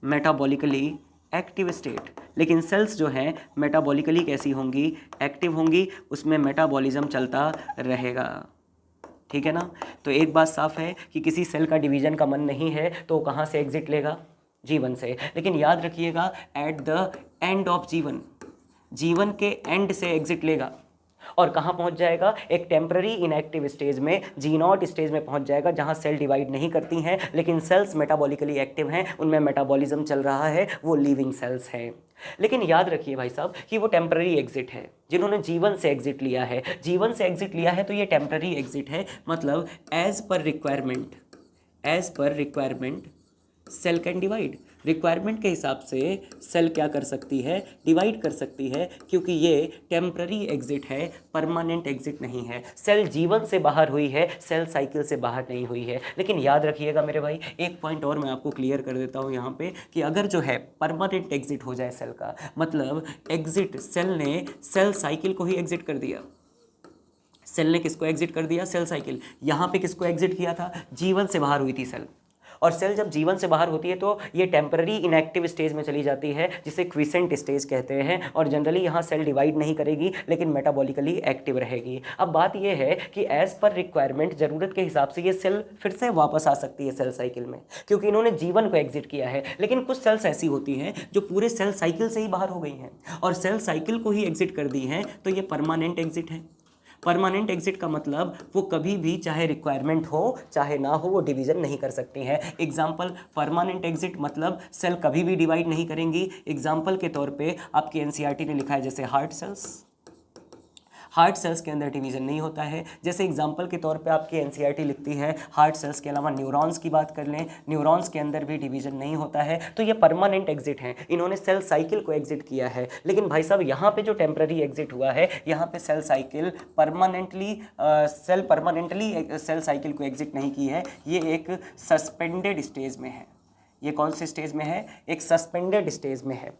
metabolically active state. लेकिन सेल्स जो हैं मेटाबॉलिकली कैसी होंगी, एक्टिव होंगी, उसमें मेटाबॉलिज्म चलता रहेगा। ठीक है ना। तो एक बात साफ है कि किसी सेल का डिवीजन का मन नहीं है तो कहाँ से एग्जिट लेगा, जीवन से। लेकिन याद रखिएगा एट द एंड ऑफ जीवन, जीवन के एंड से एग्जिट लेगा। और कहाँ पहुंच जाएगा, एक टेम्पररी इनएक्टिव स्टेज में, G0 स्टेज में पहुंच जाएगा, जहां सेल डिवाइड नहीं करती हैं लेकिन सेल्स मेटाबॉलिकली एक्टिव हैं, उनमें मेटाबॉलिज्म चल रहा है, वो लिविंग सेल्स हैं। लेकिन याद रखिए भाई साहब कि वो टेम्पररी एग्जिट है। जिन्होंने जीवन से एग्जिट लिया है, जीवन से एग्जिट लिया है तो ये टेम्पररी एग्जिट है, मतलब as per requirement cell can divide. Requirement के हिसाब से सेल क्या कर सकती है, डिवाइड कर सकती है, क्योंकि ये टेम्पररी एग्जिट है, परमानेंट एग्जिट नहीं है। सेल जीवन से बाहर हुई है, सेल साइकिल से बाहर नहीं हुई है। लेकिन याद रखिएगा मेरे भाई, एक पॉइंट और मैं आपको क्लियर कर देता हूँ यहाँ पे, कि अगर जो है परमानेंट एग्जिट हो जाए सेल का, मतलब एग्जिट, सेल ने सेल साइकिल को ही एग्जिट कर दिया। सेल ने किसको एग्जिट कर दिया, सेल साइकिल। यहाँ पे किसको एग्जिट किया था, जीवन से बाहर हुई थी सेल। और सेल जब जीवन से बाहर होती है तो ये टेम्पररी इनएक्टिव स्टेज में चली जाती है, जिसे क्विसेंट स्टेज कहते हैं। और जनरली यहाँ सेल डिवाइड नहीं करेगी लेकिन मेटाबॉलिकली एक्टिव रहेगी। अब बात ये है कि एज पर रिक्वायरमेंट, ज़रूरत के हिसाब से ये सेल फिर से वापस आ सकती है सेल साइकिल में, क्योंकि इन्होंने जीवन को एग्जिट किया है। लेकिन कुछ सेल्स ऐसी होती हैं जो पूरे सेल साइकिल से ही बाहर हो गई हैं और सेल साइकिल को ही एग्जिट कर दी हैं, तो ये परमानेंट एग्जिट है। परमानेंट एग्जिट का मतलब वो कभी भी, चाहे रिक्वायरमेंट हो चाहे ना हो, वो डिवीजन नहीं कर सकती हैं। एग्जाम्पल, परमानेंट एग्जिट मतलब सेल कभी भी डिवाइड नहीं करेंगी। एग्जाम्पल के तौर पे आपकी एनसीईआरटी ने लिखा है जैसे हार्ट सेल्स के अंदर डिवीजन नहीं होता है। जैसे एग्जाम्पल के तौर पे आपकी एनसीईआरटी लिखती है हार्ट सेल्स के अलावा न्यूरॉन्स की बात कर लें, न्यूरॉन्स के अंदर भी डिवीजन नहीं होता है। तो ये परमानेंट एग्जिट हैं, इन्होंने सेल साइकिल को एग्जिट किया है। लेकिन भाई साहब यहाँ पे जो टेम्पररी एग्जिट हुआ है, यहाँ पे cell cycle permanently cell cycle को एग्जिट नहीं की है, ये एक सस्पेंडेड स्टेज में है। ये कौन से स्टेज में है, एक सस्पेंडेड स्टेज में है।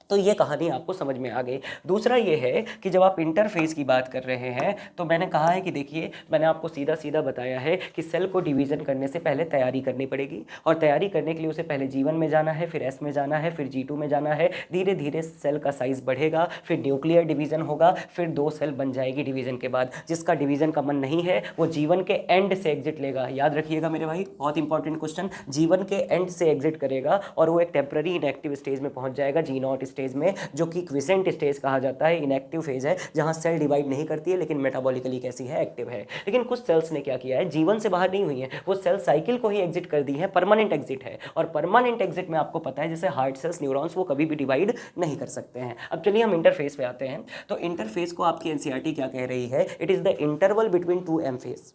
तो ये कहानी आपको समझ में आ गई। दूसरा ये है कि जब आप इंटरफेस की बात कर रहे हैं तो मैंने कहा है कि देखिए, मैंने आपको सीधा सीधा बताया है कि सेल को डिवीज़न करने से पहले तैयारी करनी पड़ेगी, और तैयारी करने के लिए उसे पहले G1 में जाना है, फिर S में जाना है, फिर G2 में जाना है। धीरे धीरे सेल का साइज़ बढ़ेगा, फिर न्यूक्लियर डिवीज़न होगा, फिर 2 सेल बन जाएगी डिवीज़न के बाद। जिसका डिवीज़न का मन नहीं है वो G1 के एंड से एग्जिट लेगा। याद रखिएगा मेरे भाई, बहुत इंपॉर्टेंट क्वेश्चन, G1 के एंड से एग्जिट करेगा और वो एक टेम्पररी इनएक्टिव स्टेज में पहुंच जाएगा, G0 स्टेज में, जो कि क्विसेंट स्टेज कहा जाता है। इनएक्टिव फेज है जहां सेल डिवाइड नहीं करती है लेकिन मेटाबॉलिकली कैसी है, एक्टिव है। लेकिन कुछ सेल्स ने क्या किया है, जीवन से बाहर नहीं हुई है, वो सेल साइकिल को ही एग्जिट कर दी है, परमानेंट एग्जिट है। और परमानेंट एग्जिट में आपको पता है जैसे हार्ट सेल्स, न्यूरॉन्स, वो कभी भी डिवाइड नहीं कर सकते हैं। अब चलिए हम इंटरफेस पे आते हैं। तो इंटरफेस को आपकी एनसीईआरटी क्या कह रही है, it is the interval between 2 M phase.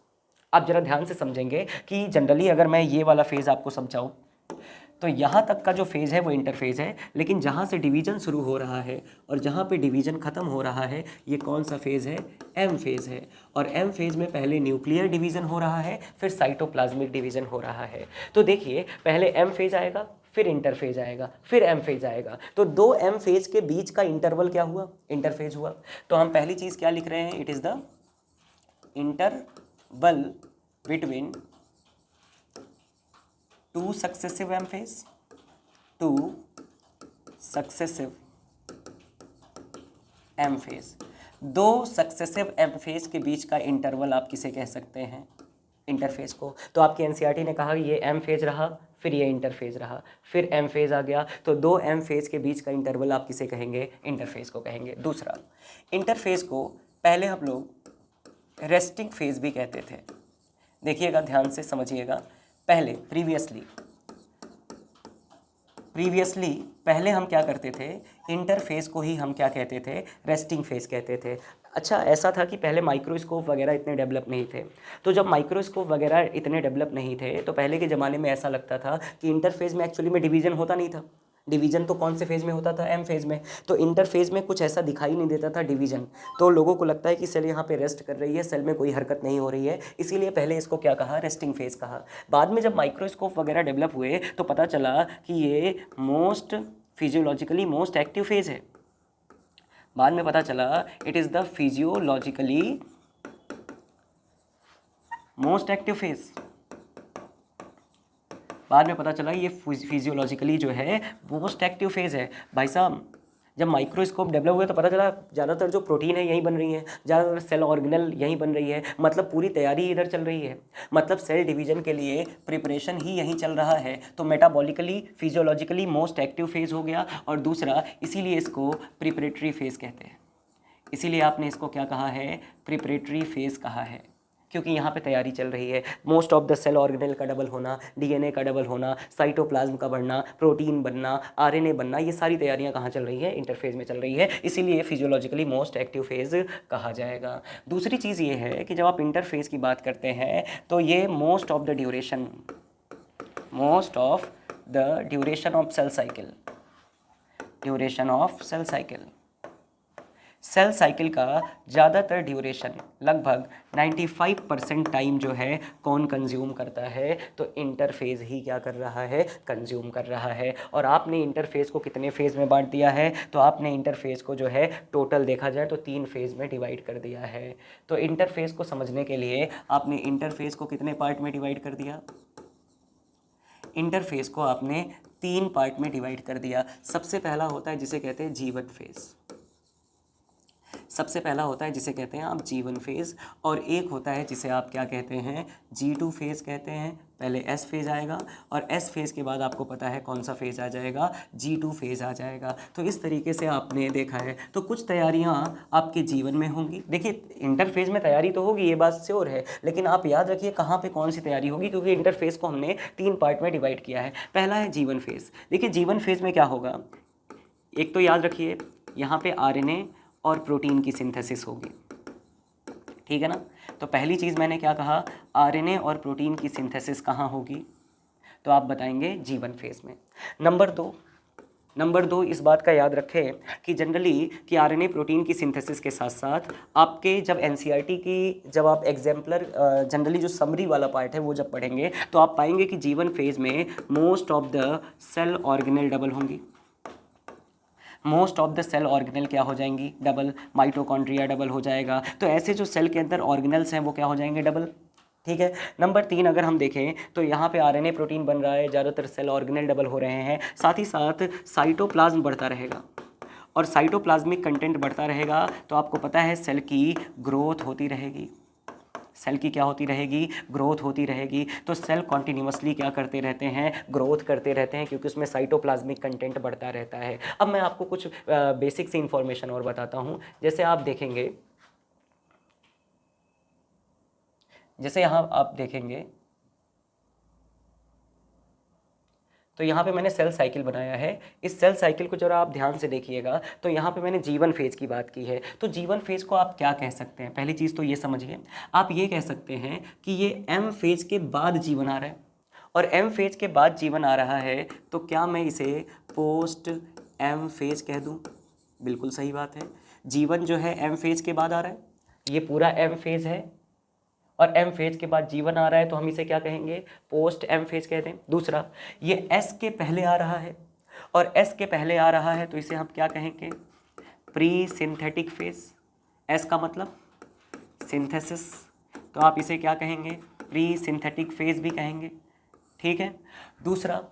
आप जरा ध्यान से समझेंगे कि जनरली अगर मैं ये वाला फेज आपको समझाऊं तो यहाँ तक का जो फेज़ है वो इंटरफेज़ है, लेकिन जहाँ से डिवीज़न शुरू हो रहा है और जहाँ पे डिवीज़न ख़त्म हो रहा है, ये कौन सा फेज़ है, एम फेज़ है। और एम फेज़ में पहले न्यूक्लियर डिवीज़न हो रहा है, फिर साइटोप्लाज्मिक डिवीज़न हो रहा है। तो देखिए, पहले एम फेज़ आएगा, फिर इंटरफेज़ आएगा, फिर एम फेज़ आएगा। तो 2 एम फेज़ के बीच का इंटरवल क्या हुआ, इंटरफेज़ हुआ। तो हम पहली चीज़ क्या लिख रहे हैं, it is the interval between 2 successive M phase, 2 successive M phase. 2 successive M phase के बीच का इंटरवल आप किसे कह सकते हैं, इंटरफेज को। तो आपकी एनसीईआरटी ने कहा ये एम फेज रहा, फिर ये इंटरफेज रहा, फिर एम फेज आ गया, तो 2 एम फेज के बीच का इंटरवल आप किसे कहेंगे, इंटरफेज को कहेंगे। दूसरा, इंटरफेज को पहले हम लोग रेस्टिंग फेज भी कहते थे। देखिएगा, ध्यान से समझिएगा। पहले प्रीवियसली पहले हम क्या करते थे, इंटरफेस को ही हम क्या कहते थे, रेस्टिंग फेज कहते थे। अच्छा, ऐसा था कि पहले माइक्रोस्कोप वगैरह इतने डेवलप नहीं थे। तो जब माइक्रोस्कोप वगैरह इतने डेवलप नहीं थे तो पहले के ज़माने में ऐसा लगता था कि इंटरफेस में एक्चुअली में डिवीज़न होता नहीं था। डिवीज़न तो कौन से फेज़ में होता था, एम फेज़ में। तो इंटरफेज़ में कुछ ऐसा दिखाई नहीं देता था डिवीज़न। तो लोगों को लगता है कि सेल यहाँ पे रेस्ट कर रही है, सेल में कोई हरकत नहीं हो रही है, इसीलिए पहले इसको क्या कहा, रेस्टिंग फेज़ कहा। बाद में जब माइक्रोस्कोप वगैरह डेवलप हुए तो पता चला कि ये फिजियोलॉजिकली मोस्ट एक्टिव फेज़ है। बाद में पता चला it is the physiologically most active phase. बाद में पता चला ये फिजियोलॉजिकली जो है मोस्ट एक्टिव फेज़ है। भाई साहब, जब माइक्रोस्कोप डेवलप हुए तो पता चला ज़्यादातर जो प्रोटीन है यहीं बन रही है, ज़्यादातर सेल ऑर्गेनल यहीं बन रही है, मतलब पूरी तैयारी इधर चल रही है, मतलब सेल डिवीज़न के लिए प्रिपरेशन ही यहीं चल रहा है। तो metabolically physiologically most active phase हो गया। और दूसरा, इसीलिए इसको प्रिपरेटरी फेज़ कहते हैं, इसीलिए आपने इसको क्या कहा है, प्रिपरेटरी फेज कहा है, क्योंकि यहाँ पे तैयारी चल रही है। Most of the cell organelle का डबल होना, डीएनए का डबल होना, साइटोप्लाज्म का बढ़ना, प्रोटीन बनना, आरएनए बनना, ये सारी तैयारियाँ कहाँ चल रही है, इंटरफेज में चल रही है, इसीलिए फिजियोलॉजिकली मोस्ट एक्टिव फेज कहा जाएगा। दूसरी चीज़ ये है कि जब आप इंटरफेज की बात करते हैं तो ये most of the duration of cell cycle, cell cycle का ज़्यादातर ड्यूरेशन, लगभग 95% टाइम जो है कौन कंज्यूम करता है, तो इंटरफेज ही क्या कर रहा है, कंज्यूम कर रहा है। और आपने इंटरफेज को कितने फेज़ में बांट दिया है, तो आपने इंटरफेज को जो है टोटल देखा जाए तो 3 फेज़ में डिवाइड कर दिया है। तो इंटरफेज को समझने के लिए आपने इंटरफेज को कितने पार्ट में डिवाइड कर दिया, इंटरफेज को आपने 3 पार्ट में डिवाइड कर दिया। सबसे पहला होता है जिसे कहते हैं G1 फेज़, सबसे पहला होता है जिसे कहते हैं आप G1 फेज़, और एक होता है जिसे आप क्या कहते हैं, G2 फेज़ कहते हैं। पहले S फेज़ आएगा और S फेज़ के बाद आपको पता है कौन सा फेज़ आ जाएगा, G2 फेज़ आ जाएगा। तो इस तरीके से आपने देखा है। तो कुछ तैयारियां आपके जीवन में होंगी। देखिए इंटरफेज़ में तैयारी तो होगी, ये बात श्योर है, लेकिन आप याद रखिए कहाँ पे कौन सी तैयारी होगी, क्योंकि इंटरफेज़ को हमने 3 पार्ट में डिवाइड किया है। पहला है G1 फेज़। देखिए G1 फेज़ में क्या होगा, एक तो याद रखिए यहाँ पे आरएनए और प्रोटीन की सिंथेसिस होगी, ठीक है ना। तो पहली चीज़ मैंने क्या कहा, आरएनए और प्रोटीन की सिंथेसिस कहाँ होगी, तो आप बताएंगे G1 फेज़ में। नंबर दो इस बात का याद रखें कि जनरली कि आरएनए प्रोटीन की सिंथेसिस के साथ साथ आपके जब एनसीईआरटी की जब आप एग्जाम्पलर जनरली जो समरी वाला पार्ट है वो जब पढ़ेंगे तो आप पाएंगे कि G1 फेज़ में most of the cell organelle double होंगी, most of the cell organelle क्या हो जाएंगी, डबल। माइटोकॉन्ड्रिया डबल हो जाएगा। तो ऐसे जो सेल के अंदर ऑर्गेनल्स हैं वो क्या हो जाएंगे, डबल, ठीक है। नंबर 3 अगर हम देखें तो यहाँ पे आरएनए प्रोटीन बन रहा है, ज़्यादातर सेल ऑर्गेनल डबल हो रहे हैं, साथ ही साथ साइटोप्लाज्म बढ़ता रहेगा, और साइटोप्लाज्मिक कंटेंट बढ़ता रहेगा तो आपको पता है सेल की ग्रोथ होती रहेगी, सेल की क्या होती रहेगी, ग्रोथ होती रहेगी। तो सेल कॉन्टिन्यूसली क्या करते रहते हैं, ग्रोथ करते रहते हैं, क्योंकि उसमें साइटोप्लाज्मिक कंटेंट बढ़ता रहता है। अब मैं आपको कुछ बेसिक सी इंफॉर्मेशन और बताता हूँ। जैसे आप देखेंगे, जैसे यहाँ आप देखेंगे तो यहाँ पे मैंने सेल साइकिल बनाया है। इस सेल साइकिल को जरा आप ध्यान से देखिएगा तो यहाँ पे मैंने G1 फेज़ की बात की है। तो G1 फेज़ को आप क्या कह सकते हैं, पहली चीज़ तो ये समझिए, आप ये कह सकते हैं कि ये M फेज़ के बाद G1 आ रहा है, और M फेज़ के बाद G1 आ रहा है तो क्या मैं इसे पोस्ट M फेज़ कह दूँ, बिल्कुल सही बात है। G1 जो है M फेज़ के बाद आ रहा है, ये पूरा M फेज़ है, और M फेज़ के बाद G1 आ रहा है तो हम इसे क्या कहेंगे, पोस्ट M फेज़ कहते हैं। दूसरा, ये S के पहले आ रहा है, और S के पहले आ रहा है तो इसे हम क्या कहेंगे, प्री सिंथेटिक फेज़। S का मतलब सिंथेसिस, तो आप इसे क्या कहेंगे, प्री सिंथेटिक फेज़ भी कहेंगे, ठीक है। दूसरा,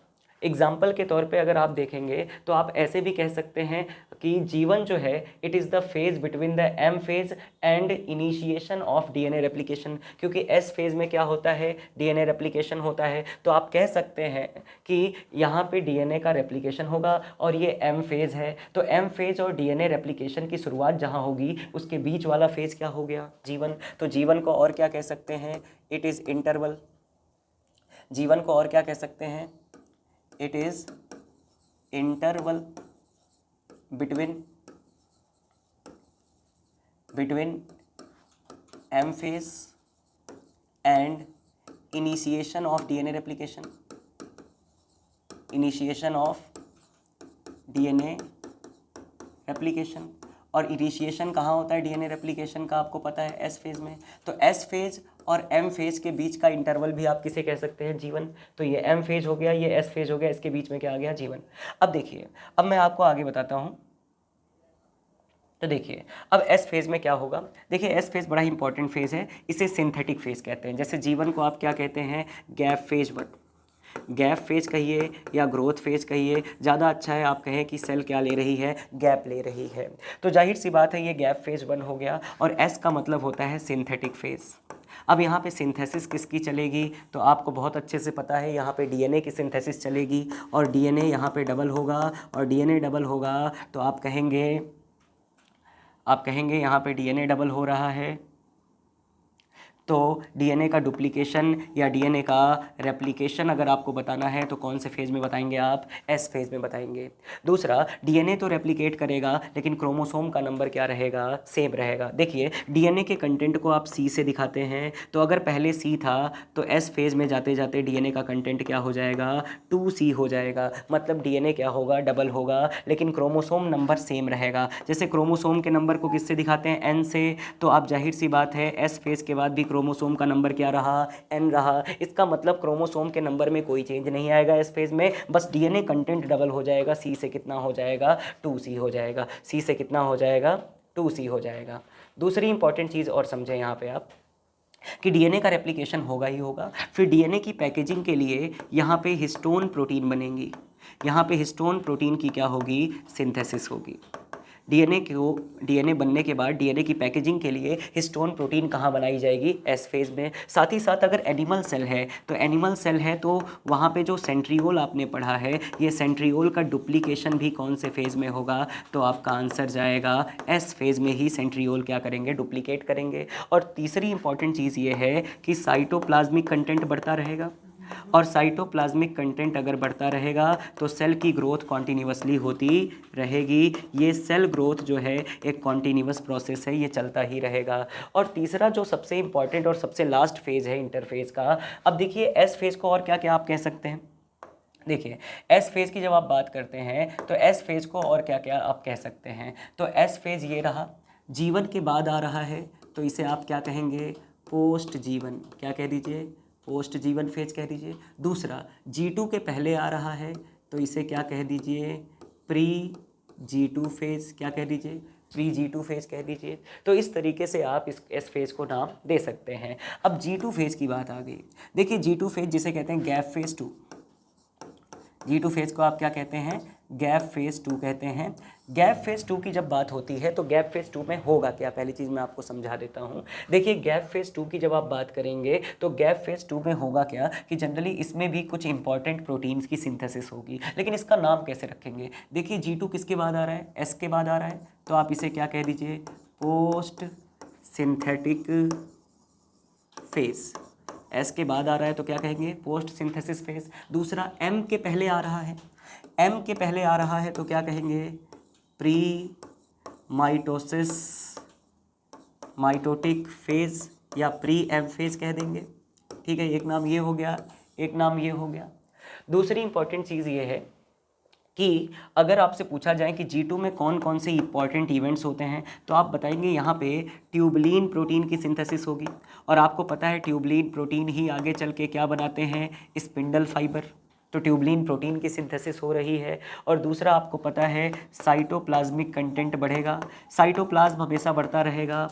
एग्जाम्पल के तौर पे अगर आप देखेंगे तो आप ऐसे भी कह सकते हैं कि G1 जो है it is the phase between the M phase and initiation of DNA replication, क्योंकि S फेज़ में क्या होता है, डीएनए रेप्लिकेशन होता है। तो आप कह सकते हैं कि यहाँ पे डीएनए का रेप्लिकेशन होगा और ये M फेज़ है, तो M फेज़ और डीएनए रेप्लिकेशन की शुरुआत जहाँ होगी उसके बीच वाला फेज़ क्या हो गया, G1। तो G1 को और क्या कह सकते हैं, इट इज़ इंटरवल। G1 को और क्या कह सकते हैं, it is interval between M phase and initiation of DNA replication, initiation of DNA replication. और इनिशिएशन कहाँ होता है डीएनए रेप्लिकेशन का, आपको पता है S फेज़ में। तो S फेज़ और M फेज़ के बीच का इंटरवल भी आप किसे कह सकते हैं, G1। तो ये M फेज़ हो गया, ये S फेज़ हो गया, इसके बीच में क्या आ गया, G1। अब देखिए, अब मैं आपको आगे बताता हूँ। तो देखिए अब S फेज़ में क्या होगा, देखिए S फेज़ बड़ा इंपॉर्टेंट फेज़ है, इसे सिंथेटिक फेज़ कहते हैं। जैसे G1 को आप क्या कहते हैं, गैप फेज़ 1, गैप फेज कहिए या ग्रोथ फेज कहिए, ज़्यादा अच्छा है आप कहें कि सेल क्या ले रही है, गैप ले रही है। तो जाहिर सी बात है ये गैप फेज 1 हो गया, और S का मतलब होता है सिंथेटिक फेज। अब यहाँ पे सिंथेसिस किसकी चलेगी, तो आपको बहुत अच्छे से पता है यहाँ पे डीएनए की सिंथेसिस चलेगी, और डीएनए यहाँ पे डबल होगा, और डीएनए डबल होगा तो आप कहेंगे आप कहेंगे यहाँ पे डीएनए डबल हो रहा है, तो डीएनए का डुप्लीकेशन या डीएनए का रेप्लिकेशन अगर आपको बताना है तो कौन से फेज़ में बताएंगे आप? एस फेज़ में बताएंगे। दूसरा, डीएनए तो रेप्लिकेट करेगा लेकिन क्रोमोसोम का नंबर क्या रहेगा? सेम रहेगा। देखिए डीएनए के कंटेंट को आप सी से दिखाते हैं, तो अगर पहले सी था तो एस फेज़ में जाते जाते डीएनए का कंटेंट क्या हो जाएगा? 2C हो जाएगा। मतलब डीएनए क्या होगा? डबल होगा, लेकिन क्रोमोसोम नंबर सेम रहेगा। जैसे क्रोमोसोम के नंबर को किससे दिखाते हैं? एन से, तो आप जाहिर सी बात है एस फेज़ के बाद भी क्रोमोसोम का नंबर क्या रहा? एन रहा। इसका मतलब क्रोमोसोम के नंबर में कोई चेंज नहीं आएगा इस फेज में, बस डीएनए कंटेंट डबल हो जाएगा। सी से कितना हो जाएगा? 2C हो जाएगा। सी से कितना हो जाएगा? 2C हो जाएगा। दूसरी इंपॉर्टेंट चीज़ और समझें यहाँ पे आप कि डीएनए का रेप्लिकेशन होगा ही होगा, फिर डीएनए की पैकेजिंग के लिए यहाँ पे हिस्टोन प्रोटीन बनेंगी। यहाँ पे हिस्टोन प्रोटीन की क्या होगी? सिंथेसिस होगी। डीएनए बनने के बाद डीएनए की पैकेजिंग के लिए हिस्टोन प्रोटीन कहाँ बनाई जाएगी? एस फेज में। साथ ही साथ अगर एनिमल सेल है तो वहाँ पे जो सेंट्रियोल आपने पढ़ा है, ये सेंट्रियोल का डुप्लीकेशन भी कौन से फेज़ में होगा? तो आपका आंसर जाएगा एस फेज़ में ही सेंट्रियोल क्या करेंगे? डुप्लीकेट करेंगे। और तीसरी इंपॉर्टेंट चीज़ ये है कि साइटोप्लाज्मिक कंटेंट बढ़ता रहेगा, और साइटोप्लाज्मिक कंटेंट अगर बढ़ता रहेगा तो सेल की ग्रोथ कॉन्टिन्यूसली होती रहेगी। ये सेल ग्रोथ जो है एक कॉन्टिन्यूस प्रोसेस है, ये चलता ही रहेगा। और तीसरा जो सबसे इंपॉर्टेंट और सबसे लास्ट फेज़ है इंटरफेज़ का, अब देखिए एस फेज़ को और क्या क्या आप कह सकते हैं? देखिए एस फेज़ की जब आप बात करते हैं तो एस फेज़ को और क्या क्या आप कह सकते हैं? तो एस फेज़ ये रहा, जीवन के बाद आ रहा है तो इसे आप क्या कहेंगे? पोस्ट जीवन। क्या कह दीजिए? पोस्ट जीवन फेज कह दीजिए। दूसरा, G2 के पहले आ रहा है तो इसे क्या कह दीजिए? Pre G2 phase. क्या कह दीजिए? प्री G2 फेज कह दीजिए। तो इस तरीके से आप इस फेज को नाम दे सकते हैं। अब G2 फेज की बात आ गई। देखिए G2 फेज जिसे कहते हैं गैप फेज 2, G2 फेज को आप क्या कहते हैं? गैप फेज 2 कहते हैं। गैप फेज 2 की जब बात होती है तो गैप फेज 2 में होगा क्या? पहली चीज़ मैं आपको समझा देता हूँ। देखिए गैप फेज 2 की जब आप बात करेंगे तो गैप फेज 2 में होगा क्या कि जनरली इसमें भी कुछ इंपॉर्टेंट प्रोटीन्स की सिंथेसिस होगी, लेकिन इसका नाम कैसे रखेंगे? देखिए G2 किसके बाद आ रहा है? एस के बाद आ रहा है, तो आप इसे क्या कह दीजिए? Post synthetic phase. एस के बाद आ रहा है तो क्या कहेंगे? Post synthesis phase. दूसरा, एम के पहले आ रहा है, एम के पहले आ रहा है तो क्या कहेंगे? प्री माइटोसिस माइटोटिक फेज या प्री एम फेज कह देंगे। ठीक है, एक नाम ये हो गया, एक नाम ये हो गया। दूसरी इंपॉर्टेंट चीज़ ये है कि अगर आपसे पूछा जाए कि G2 में कौन कौन से इंपॉर्टेंट इवेंट्स होते हैं तो आप बताएंगे यहाँ पे ट्यूबलिन प्रोटीन की सिंथेसिस होगी, और आपको पता है ट्यूबलिन प्रोटीन ही आगे चल के क्या बनाते हैं? Spindle fibre. तो ट्यूबलिन प्रोटीन की सिंथेसिस हो रही है। और दूसरा आपको पता है साइटोप्लाज्मिक कंटेंट बढ़ेगा, साइटोप्लाज्म हमेशा बढ़ता रहेगा,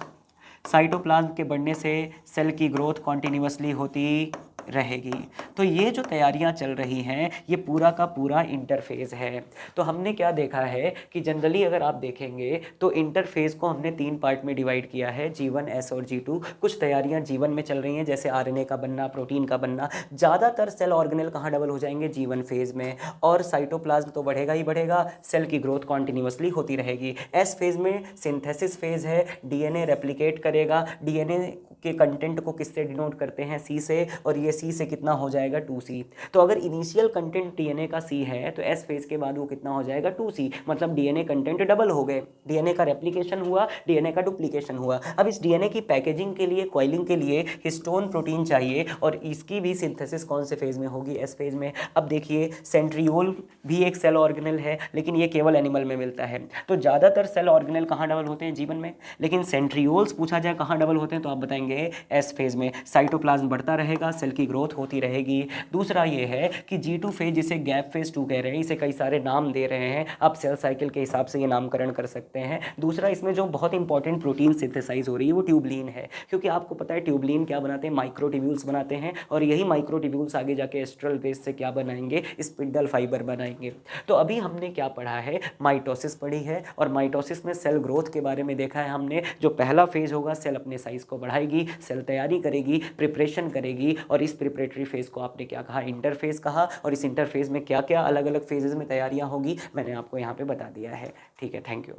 साइटोप्लाज्म के बढ़ने से सेल की ग्रोथ कॉन्टिन्यूसली होती रहेगी। तो ये जो तैयारियां चल रही हैं ये पूरा का पूरा इंटरफेज़ है। तो हमने क्या देखा है कि जनरली अगर आप देखेंगे तो इंटरफेज़ को हमने 3 पार्ट में डिवाइड किया है, G1, S और G2। कुछ तैयारियां G1 में चल रही हैं जैसे आरएनए का बनना, प्रोटीन का बनना। ज़्यादातर सेल ऑर्गेनेल कहाँ डबल हो जाएंगे? G1 फेज़ में। और साइटोप्लाज्म तो बढ़ेगा ही बढ़ेगा, सेल की ग्रोथ कॉन्टिन्यूसली होती रहेगी। एस फेज़ में सिंथेसिस फेज़ है, डीएनए रेप्लिकेट करेगा। डीएनए के कंटेंट को किससे डिनोट करते हैं? सी से, और ये सी से कितना हो जाएगा? 2C। तो अगर इनिशियल कंटेंट डीएनए का सी है तो एस फेज के बाद वो कितना हो जाएगा? 2C। मतलब डीएनए कंटेंट डबल हो गए, डीएनए का रेप्लिकेशन हुआ, डीएनए का डुप्लीकेशन हुआ। अब इस डीएनए की पैकेजिंग के लिए, कॉइलिंग के लिए हिस्टोन प्रोटीन चाहिए, और इसकी भी सिंथेसिस कौन से फेज में होगी? एस फेज में। अब देखिए सेंट्रियोल भी एक सेल ऑर्गेनल है, लेकिन ये केवल एनिमल में मिलता है। तो ज़्यादातर सेल ऑर्गेनल कहाँ डबल होते हैं? जीवन में। लेकिन सेंट्रियोल्स पूछा जाए कहाँ डबल होते हैं तो आप बताएंगे एस फेज में। साइटोप्लाज्म बढ़ता रहेगा, सेल की ग्रोथ होती रहेगी। दूसरा ये है कि G2 फेज जिसे गैप फेज 2 कह रहे हैं, इसे कई सारे नाम दे रहे हैं, आप सेल साइकिल के हिसाब से ये नामकरण कर सकते हैं। दूसरा, इसमें जो बहुत इंपॉर्टेंट प्रोटीन सिंथेसाइज हो रही है वो ट्यूबलिन है, क्योंकि आपको पता है ट्यूबलिन क्या बनाते हैं? माइक्रोट्यूब्यूल्स बनाते हैं, और यही माइक्रोट्यूब्यूल्स आगे जाके एस्ट्रल बेस से क्या बनाएंगे? स्पिंडल फाइबर बनाएंगे। तो अभी हमने क्या पढ़ा है? माइटोसिस पढ़ी है, और माइटोसिस में सेल ग्रोथ के बारे में देखा है हमने। जो पहला फेज होगा, सेल अपने साइज को बढ़ाएगी, सेल तैयारी करेगी, प्रिपरेशन करेगी, और इस प्रिपरेटरी फेज को आपने क्या कहा? इंटरफेज कहा। और इस इंटरफेज में क्या क्या अलग अलग फेजेस में तैयारियां होगी मैंने आपको यहाँ पे बता दिया है। ठीक है, थैंक यू।